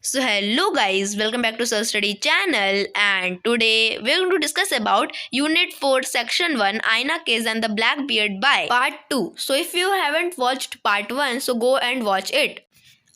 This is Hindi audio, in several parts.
So hello guys, welcome back to Self Study channel, and today we're going to discuss about Unit 4 Section 1 Aina Case and the Blackbeard by Part 2. So if you haven't watched Part 1, so go and watch it.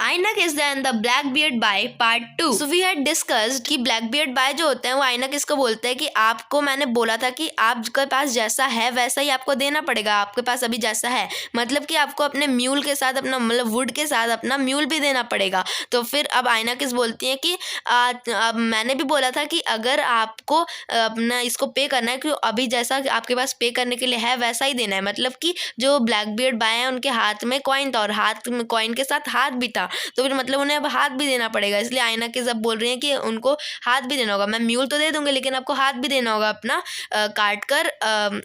Aina Kis and the Blackbeard Bai part 2. So we had discussed कि ब्लैकबियर्ड बाय जो होते हैं वो आइना किसको बोलते हैं कि आपको मैंने बोला था कि आपके पास जैसा है वैसा ही आपको देना पड़ेगा. आपके पास अभी जैसा है मतलब कि आपको अपने म्यूल के साथ अपना मतलब वुड के साथ अपना म्यूल भी देना पड़ेगा. तो फिर अब आइना किस बोलती है कि अब मैंने भी बोला था कि अगर आपको अपना इसको पे करना है कि अभी जैसा आपके पास पे करने के लिए है वैसा ही देना है. मतलब कि जो ब्लैकबियर्ड बाय है उनके हाथ में कॉइन था और हाथ में कॉइन के साथ हाथ भी था, तो फिर मतलब उन्हें अब हाथ भी देना पड़ेगा. इसलिए आइना के जब बोल रही हैं कि उनको हाथ भी देना होगा. मैं म्यूल तो दे दूंगी लेकिन आपको हाथ भी देना होगा अपना काट कर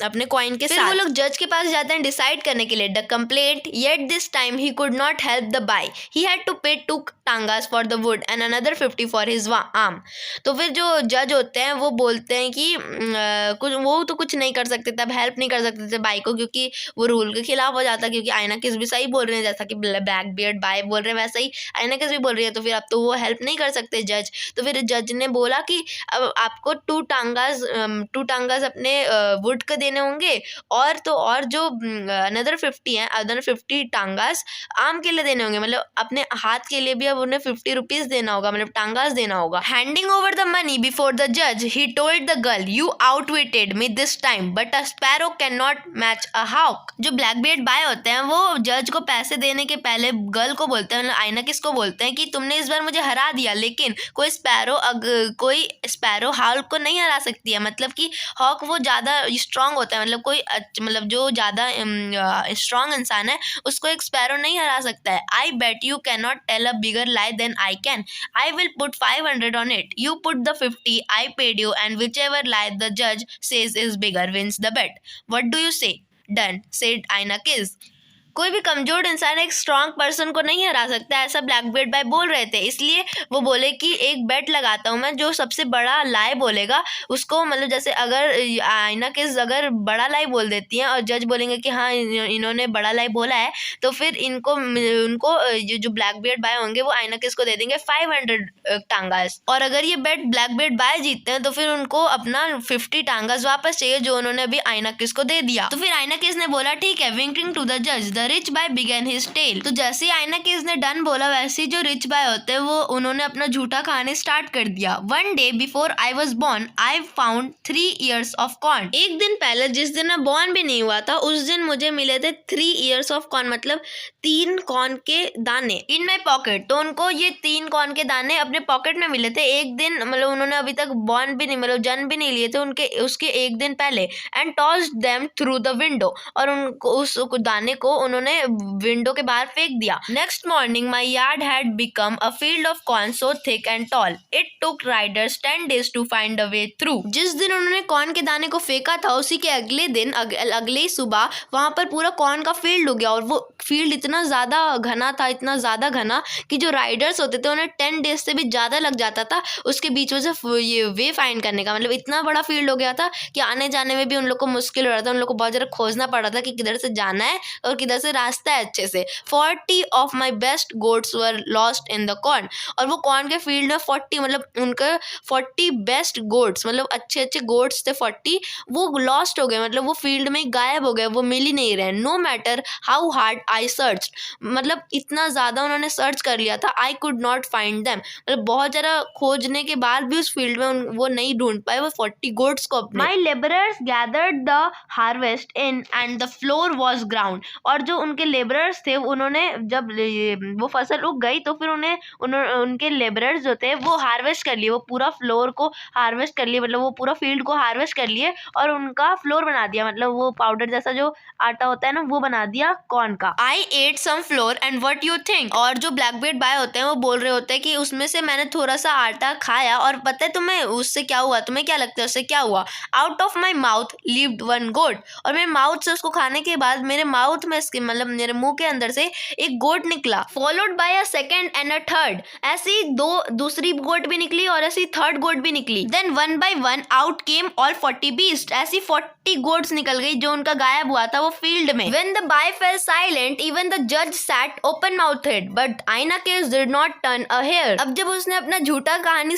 अपने कॉइन के साथ. वो लोग जज के पास जाते हैं डिसाइड करने के लिए. The complaint yet this time he could not help the Bai. He had to pay 2 tangas for the wood and another 50 for his arm. तो फिर जो जज होते हैं वो बोलते हैं कि कुछ वो तो कुछ नहीं कर सकते थे, अब हेल्प नहीं कर सकते थे बाय को, क्योंकि वो रूल के खिलाफ हो जाता. क्योंकि आइना किस भी सही बोल रहे हैं, जैसा कि ब्लैकबियर्ड बाय बोल रहे हैं वैसा ही आइना किस भी बोल रही है. तो फिर अब तो वो हेल्प नहीं कर सकते जज. तो फिर जज ने बोला कि अब आपको 2 टांगास अपने वुड के देने होंगे और तो और जो अनदर 50 टांगास आर्म के लिए देने होंगे. मतलब अपने हाथ के लिए भी अब उन्हें 50 रुपीज देना होगा, मतलब टांगास देना होगा. Handing over the money before the जज he told the girl, you outwitted me this time but a sparrow can not match a hawk. जो ब्लैकबियर्ड बाय होते हैं वो जज को पैसे देने के पहले गर्ल को बोलते हैं, मतलब आइना किसको बोलते हैं कि तुमने इस बार मुझे हरा दिया लेकिन कोई स्पैरो हाउक को नहीं हरा सकती है. मतलब कि हॉक वो ज़्यादा स्ट्रांग होता है, मतलब मतलब जो ज़्यादा स्ट्रांग इंसान है उसको एक स्पैरो नहीं हरा सकता है. I bet you can not tell a bigger lie than I can. I will put 500 on it. You put the 50 I paid you and whichever lie the जज says is bigger wins the bet. What do you say? Done, said Aina Kis. कोई भी कमजोर इंसान एक स्ट्रांग पर्सन को नहीं हरा सकता, ऐसा ब्लैकबियर्ड बाय बोल रहे थे. इसलिए वो बोले कि एक बेट लगाता हूँ मैं, जो सबसे बड़ा लाई बोलेगा उसको, मतलब जैसे अगर आइना किस अगर बड़ा लाई बोल देती हैं और जज बोलेंगे कि हाँ इन्होंने बड़ा लाई बोला है, तो फिर उनको जो ब्लैकबियर्ड बाय होंगे वो आइना किस को दे देंगे 500 टांगास. और अगर ये बेट ब्लैकबियर्ड बाय जीतते हैं तो फिर उनको अपना 50 टांगास वापस चाहिए जो उन्होंने अभी आइना किस को दे दिया. तो फिर आइना किस ने बोला ठीक है. विंकिंग टू द जज the rich bey began his tale. तो जैसे ही आइना किस ने डन बोला वैसे ही जो रिच बाय होते हैं वो उन्होंने अपना झूठा खाने स्टार्ट कर दिया. One day before I was born I found 3 years of corn. एक दिन पहले जिस दिन मैं बॉर्न भी नहीं हुआ था उस दिन मुझे मिले थे 3 ईयर्स ऑफ कॉर्न, मतलब 3 कॉर्न के दाने इन माई पॉकेट. तो उनको ये 3 कॉर्न के दाने अपने पॉकेट में मिले थे एक दिन, मतलब उन्होंने अभी तक बॉर्न भी नहीं मतलब जन्म भी नहीं लिए थे उनके उसके एक दिन पहले. And tossed them through the window. और उनको उस दाने को उन्होंने विंडो के बाहर फेंक दिया. Next morning my yard had become a field of corn so thick and tall it took riders 10 days to find a way through. जिस दिन उन्होंने कॉर्न के दाने को फेंका था उसी के अगले दिन अगले ही सुबह वहां पर पूरा कॉर्न का फील्ड हो गया. और वो फील्ड इतना ज्यादा घना था, इतना ज्यादा घना कि जो राइडर्स होते थे उन्हें 10 days से भी ज्यादा लग जाता था उसके बीच में से ये वे फाइंड करने का. मतलब इतना बड़ा फील्ड हो गया था कि आने जाने में भी उन लोग को मुश्किल हो रहा था. उन लोग को बहुत ज़्यादा खोजना पड़ रहा था कि किधर से जाना है और किधर से रास्ता है अच्छे से. 40 of my best goats were lost in the corn. और वो कॉर्न के फील्ड में 40 मतलब उनके 40 बेस्ट गोट्स मतलब अच्छे अच्छे गोट्स थे 40, वो लॉस्ट हो गए. मतलब वो फील्ड में गायब हो गए, वो मिल ही नहीं रहे. No matter how hard I search, मतलब इतना ज़्यादा उन्होंने सर्च कर लिया था. I could not find them, मतलब बहुत ज़्यादा खोजने के बाद भी उस फील्ड में वो नहीं ढूंढ पाए वो 40 गोट्स को. My labourers gathered the harvest in and the flour was ground. और जो उनके लेबरर्स थे उन्होंने जब वो फसल उग गई तो फिर उनके लेबरर्स जो थे वो हार्वेस्ट कर लिए, वो पूरा फ्लोर को हार्वेस्ट कर लिए, मतलब वो पूरा फील्ड को हार्वेस्ट कर लिए और उनका फ्लोर बना दिया. मतलब वो पाउडर जैसा जो आटा होता है ना वो बना दिया कॉर्न का. I ate some flour and what you think. और जो ब्लैकबियर्ड बाय होते हैं वो बोल रहे होते हैं कि उसमें से मैंने थोड़ा सा आटा खाया और पता है तुम्हें उससे क्या हुआ, तुम्हें क्या लगता है उससे क्या हुआ. Out of my mouth lived 1 गोट. और मेरे माउथ से उसको खाने के बाद मेरे माउथ में से मतलब मेरे मुंह के अंदर से एक गोट निकला, followed by a second and a third. ऐसी दूसरी गोट भी निकली और ऐसी थर्ड गोट भी निकली। Then one by one out came all 40 beasts. ऐसी 40 गोट्स निकल गई जो उनका गायब हुआ था वो फील्ड में। When the Bai fell silent even the जज sat open mouthed but Ainakis did not turn a hair. अब जब उसने अपना झूठा कहानी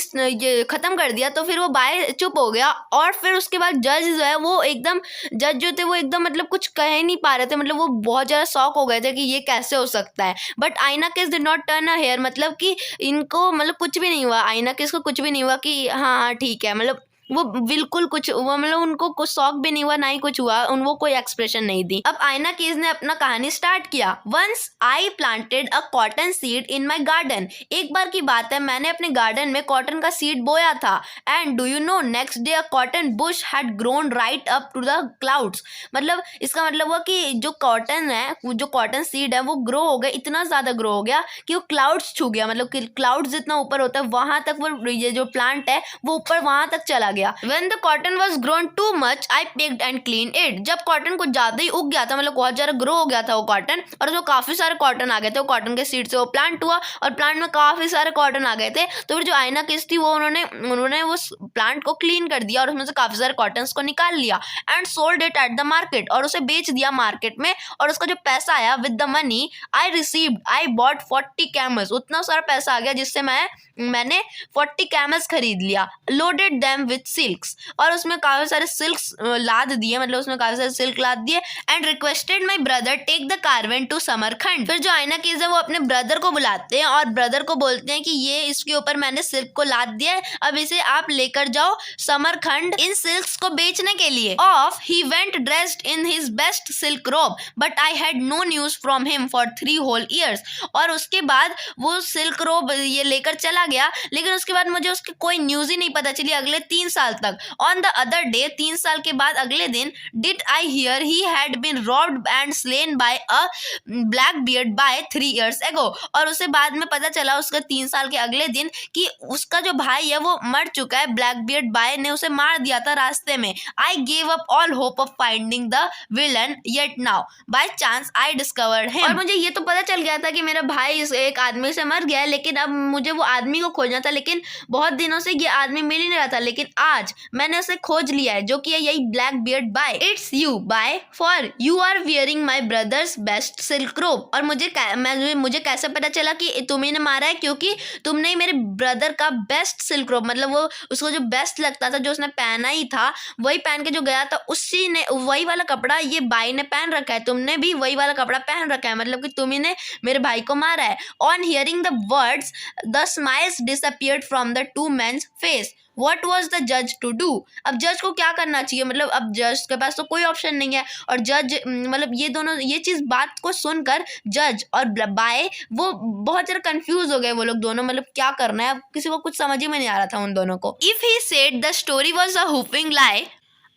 खत्म कर दिया तो फिर वो बाय चुप हो गया और फिर उसके बाद जज जो है वो एकदम, जज जो थे वो एकदम मतलब कुछ कह नहीं पा रहे थे, मतलब वो बहुत ज्यादा शॉक हो गए थे कि ये कैसे हो सकता है। But Ainakis did not turn a hair, मतलब कि इनको मतलब कुछ भी नहीं हुआ, आइनाकेस को कुछ भी नहीं हुआ कि हाँ हाँ ठीक है, मतलब वो बिल्कुल कुछ वो मतलब उनको कुछ शौक भी नहीं हुआ, ना ही कुछ हुआ, वो कोई एक्सप्रेशन नहीं दी। अब आयना केज ने अपना कहानी स्टार्ट किया। Once I planted a cotton seed in my garden. एक बार की बात है, मैंने अपने गार्डन में कॉटन का सीड बोया था। And do you know next day a cotton bush had grown right up to the clouds. मतलब इसका मतलब हुआ कि जो कॉटन है, जो कॉटन सीड है वो ग्रो हो गया, इतना ज्यादा ग्रो हो गया कि वो क्लाउड्स छू गया, मतलब क्लाउड्स जितना ऊपर होता है वहां तक वो ये जो प्लांट है वो ऊपर वहां तक चला गया। When the cotton was grown too much, I picked and cleaned it. जब कॉटन कुछ ज्यादा ही उग गया था, मतलब बहुत ज्यादा ग्रो हो गया था वो कॉटन, और उसमें काफी सारे कॉटन आ गए थे, वो कॉटन के सीड से वो प्लांट हुआ और प्लांट में काफी सारे कॉटन आ गए थे। तो फिर जो आयना किस थी वो उन्होंने वो प्लांट को क्लीन कर दिया और उसमें से काफी सारे कॉटन को निकाल लिया and sold it at the market, और उसे बेच दिया मार्केट में। और उसका जो पैसा आया with the money I received I bought 40 camels. उतना सारा पैसा आ गया जिससे मैंने 40 कैमल्स खरीद लिया। लोडेड देम विथ सिल्क्स, और उसमें काफी सारे सिल्क्स लाद दिए, मतलब उसमें काफी सारे सिल्क लाद दिए। And requested my brother take the caravan to Samarkand. फिर जो आयना केस है वो अपने ब्रदर को बुलाते हैं और ब्रदर को बोलते हैं कि ये इसके ऊपर मैंने सिल्क को लाद दिया है, अब इसे आप लेकर जाओ समरखंड इन सिल्क्स को बेचने के लिए। Off he went dressed in his best silk robe but I had no news from him for 3 whole years. और उसके बाद वो सिल्क रोब ये लेकर चला गया, लेकिन उसके बाद मुझे उसकी कोई न्यूज ही नहीं पता चली अगले 3 साल तक। ऑन द अदर डे, 3 साल के बाद अगले दिन, did I hear he had been robbed and slain by a black beard bey 3 years ago. और उसे बाद में पता चला उसका 3 साल के अगले दिन कि उसका जो भाई है वो मर चुका है, ब्लैक बियर्ड बाय ने उसे मार दिया था रास्ते में। I gave up all hope of finding the villain yet now by chance I discovered him. और मुझे ये तो पता चल गया था कि मेरा भाई इस एक आदमी से मर गया है, लेकिन अब मुझे वो आदमी को खोजना था, लेकिन बहुत दिनों से ये आदमी मिल ही नहीं रहा था। लेकिन आज मैंने उसे खोज लिया है, जो कि है यही black beard bey. It's you bey, for you are wearing my brother's best silk robe. और मुझे कैसे पता चला कि तुम्ही ने मारा है, क्योंकि तुमने ही मेरे ब्रदर का बेस्ट सिल्क रोब, मतलब वो उसको जो बेस्ट लगता था, जो उसने पहना ही था, वही पहन के जो गया था, उसी ने वही वाला कपड़ा ये बाई ने पहन रखा है, तुमने भी वही वाला कपड़ा पहन रखा है, मतलब कि तुम्ही ने मेरे भाई को मारा है। On hearing the words the smiles disappeared from the two men's face. What was the judge to do? अब जज को क्या करना चाहिए, मतलब अब जज के पास तो कोई ऑप्शन नहीं है, और जज मतलब ये दोनों ये चीज बात को सुनकर जज और बाय वो बहुत ज्यादा कंफ्यूज हो गए, वो लोग दोनों, मतलब क्या करना है, किसी को कुछ समझ ही में नहीं आ रहा था उन दोनों को। If he said the story was a whopping lie,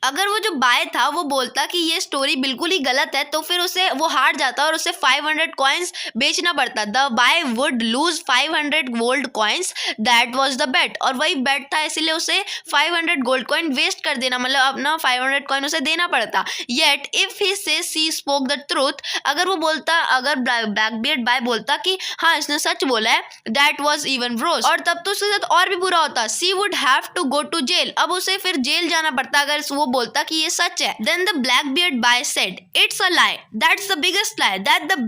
अगर वो जो बाय था वो बोलता कि ये स्टोरी बिल्कुल ही गलत है, तो फिर उसे वो हार जाता और उसे 500 कॉइन्स बेचना पड़ता। The Bai would lose 500 gold coins, that was the bet. और वही बेट था, इसीलिए उसे 500 गोल्ड कॉइन वेस्ट कर देना, मतलब अपना 500 कॉइन उसे देना पड़ता। Yet if he says she spoke the truth, अगर वो बोलता, अगर ब्लैकबियर्ड बाय बोलता कि हाँ इसने सच बोला है, दैट वाज इवन वर्स, और तब तो उसके साथ और भी बुरा होता। She would have to go to jail, अब उसे फिर जेल जाना पड़ता अगर वो बोलता कि ये सच है। Then the Blackbeard Bai said it's a lie, that's the biggest lie, that the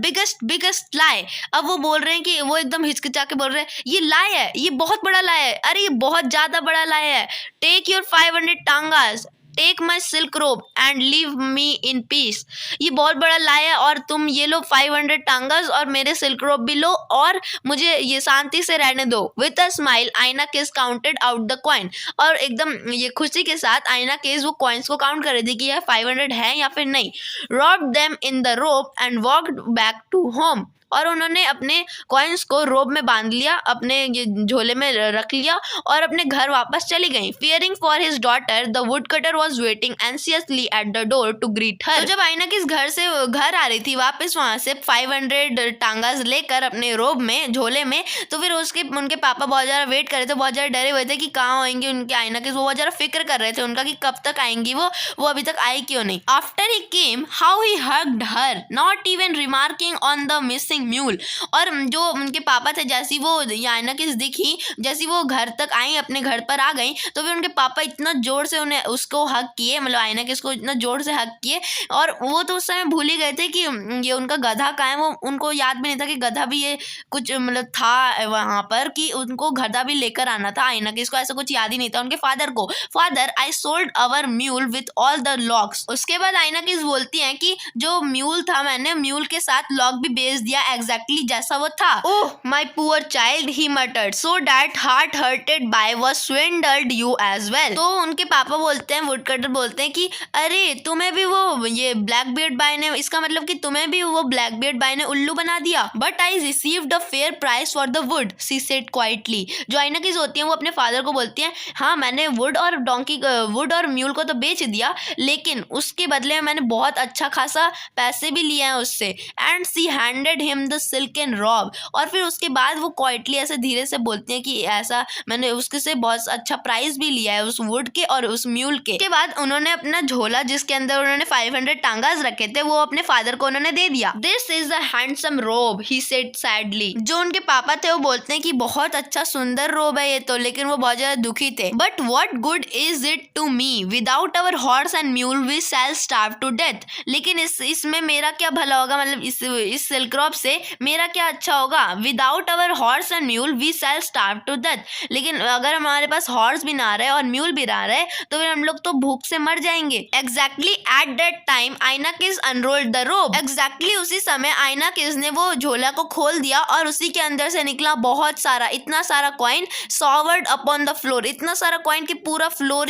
biggest lie. अब वो बोल रहे हैं कि वो एकदम हिचकिचा के बोल रहे हैं ये लाई है, ये बहुत बड़ा लाई है, अरे ये बहुत ज्यादा बड़ा लाई है। Take your 500 tangas, take my silk robe and leave me in peace. ये बहुत बड़ा लाई है और तुम ये लो 500 टांगस और मेरे सिल्क रोब भी लो और मुझे ये शांति से रहने दो। विद अ स्माइल आयना case counted out the coin, और एकदम ये खुशी के साथ आयना केस वो कॉइन्स को काउंट कर रही थी कि यह 500 है या फिर नहीं। Robbed them in the robe and walked back to home, और उन्होंने अपने कॉइन्स को रोब में बांध लिया, अपने ये झोले में रख लिया और अपने घर वापस चली गई। Fearing for his daughter the woodcutter was waiting anxiously at the door to greet her. तो जब आयना किस घर आ रही थी वापस वहां से 500 टांगास लेकर अपने रोब में, झोले में, तो फिर उनके पापा बहुत ज्यादा वेट कर रहे थे, बहुत ज्यादा डरे हुए थे कि कहाँ आएंगे उनके आयना किस। वो बहुत ज्यादा फिक्र कर रहे थे उनका कि कब तक आएंगी वो अभी तक आई क्यों नहीं। After he came how he hugged her not even remarking on the missing mule. और जो उनके पापा थे, जैसी वो आयना किस दिखी, जैसी वो घर तक आई, अपने घर पर आ गई, तो फिर उनके पापा इतना जोर से उन्हें उसको हक किए, मतलब आयना किस को इतना जोर से हक किए। और वो तो उस समय भूल ही गए थे कि ये उनका गधा कहाँ है। वो उनको याद भी नहीं था कि गधा भी ये कुछ मतलब था वहां पर, कि उनको गधा भी लेकर आना था। आयना किस को ऐसा कुछ याद ही नहीं था। उनके फादर को, father I sold our mule with all the locks. उसके बाद आयना किस बोलती हैं कि जो म्यूल था, मैंने म्यूल के साथ लॉक भी बेच दिया एग्जैक्टली जैसा वो था। Oh my poor child he muttered, so that hard hearted Bai was swindled you as well. तो उनके पापा बोलते हैं, वुडकटर बोलते हैं कि अरे तुम्हें भी वो ये ब्लैक बियर्ड बाय ने, इसका मतलब कि तुम्हें भी वो ब्लैक बियर्ड बाय ने उल्लू बना दिया। But I received a fair price for the would, she said quietly. जो आयना किस होती है वो अपने फादर को बोलती है, हाँ मैंने वुड और म्यूल को तो बेच दिया, लेकिन उसके बदले में मैंने बहुत अच्छा खासा पैसे भी लिए हैं उससे। And she handed him the silken robe. और फिर उसके बाद वो क्वाइटली ऐसे धीरे से बोलती हैं कि ऐसा मैंने उसके से बहुत अच्छा प्राइस भी लिया है, उस वुड के और उस म्यूल के। उसके बाद उन्होंने अपना झोला जिसके अंदर उन्होंने 500 टांगास रखे थे, वो अपने फादर को उन्होंने दे दिया। दिस इज द हैंडसम रोब, ही सेड सैडली। जो उनके पापा थे वो बोलते हैं कि बहुत अच्छा सुंदर रोब है ये तो, लेकिन वो बहुत ज्यादा दुखी थे। But what good is it to me, without our horse and mule we shall starve to death. लेकिन इसमें मेरा क्या भला होगा, मतलब इस सिल्क रॉब से मेरा क्या अच्छा होगा। Without our horse and mule we shall starve to death. लेकिन अगर हमारे पास हॉर्स भी ना रहे और म्यूल भी ना रहे तो फिर हम लोग तो भूख से मर जाएंगे। एग्जैक्टली एट दैट टाइम आयना किस अनरोल्ड द रोब। एग्जैक्टली उसी समय आयना किस ने वो झोला को खोल दिया और उसी के अंदर से निकला बहुत सारा, इतना सारा कॉइन, सॉवर्ड अपॉन द फ्लोर। इतना सारा कॉइन कि पूरा फ्लोर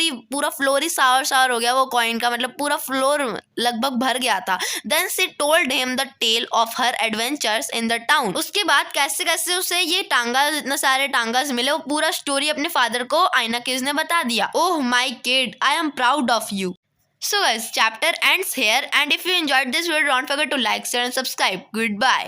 ही सावर हो गया वो कॉइन का, मतलब पूरा फ्लोर लगभग भर गया था। Then she told him the tale of her adventures in the town. उसके बाद कैसे कैसे उसे ये इतने सारे टांगास मिले, वो पूरा स्टोरी अपने फादर को आयना किस ने बता दिया। Oh my kid, I am proud of you. So guys, chapter ends here, and if you enjoyed this video, don't forget to like, share and subscribe. Goodbye.